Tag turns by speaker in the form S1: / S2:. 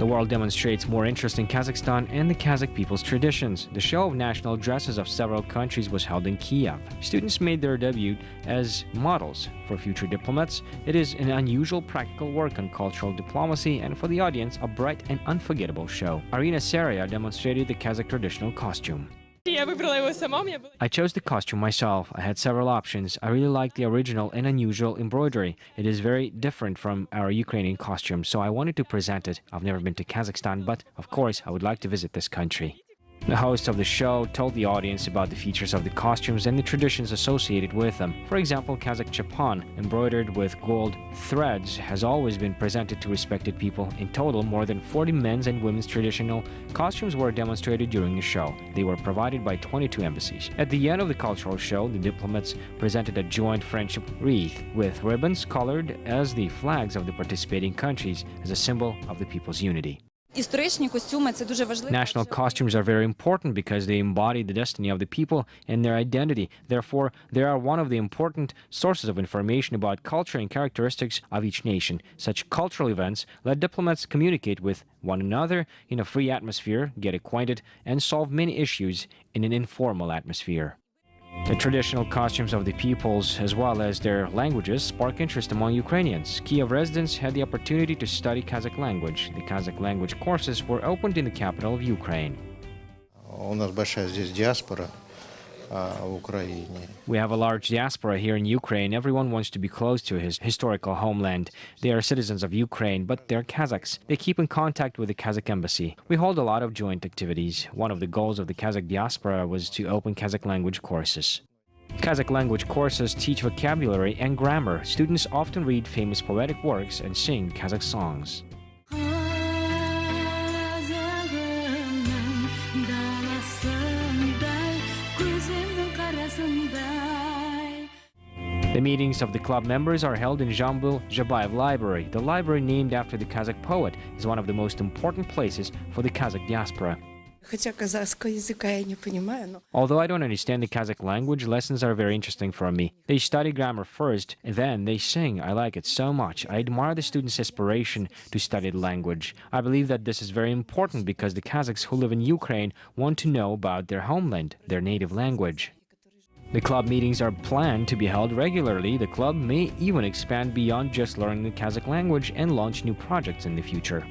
S1: The world demonstrates more interest in Kazakhstan and the Kazakh people's traditions. The show of national dresses of several countries was held in Kiev. Students made their debut as models for future diplomats. It is an unusual practical work on cultural diplomacy and for the audience a bright and unforgettable show. Arina Saria demonstrated the Kazakh traditional costume. I chose the costume myself. I had several options. I really like the original and unusual embroidery. It is very different from our Ukrainian costume, so I wanted to present it. I've never been to Kazakhstan, but of course I would like to visit this country. The host of the show told the audience about the features of the costumes and the traditions associated with them. For example, Kazakh chapan, embroidered with gold threads, has always been presented to respected people. In total, more than 40 men's and women's traditional costumes were demonstrated during the show. They were provided by 22 embassies. At the end of the cultural show, the diplomats presented a joint friendship wreath with ribbons colored as the flags of the participating countries as a symbol of the people's unity. National costumes are very important because they embody the destiny of the people and their identity. Therefore, they are one of the important sources of information about culture and characteristics of each nation. Such cultural events let diplomats communicate with one another in a free atmosphere, get acquainted, and solve many issues in an informal atmosphere. The traditional costumes of the peoples, as well as their languages, spark interest among Ukrainians. Kiev residents had the opportunity to study Kazakh language. The Kazakh language courses were opened in the capital of Ukraine. We have a large diaspora here in Ukraine. Everyone wants to be close to his historical homeland. They are citizens of Ukraine, but they're Kazakhs. They keep in contact with the Kazakh embassy. We hold a lot of joint activities. One of the goals of the Kazakh diaspora was to open Kazakh language courses. Kazakh language courses teach vocabulary and grammar. Students often read famous poetic works and sing Kazakh songs. The meetings of the club members are held in Zhambyl Zhabayev Library. The library, named after the Kazakh poet, is one of the most important places for the Kazakh diaspora. Although I don't understand the Kazakh language, lessons are very interesting for me. They study grammar first, and then they sing. I like it so much. I admire the students' aspiration to study the language. I believe that this is very important because the Kazakhs who live in Ukraine want to know about their homeland, their native language. The club meetings are planned to be held regularly. The club may even expand beyond just learning the Kazakh language and launch new projects in the future.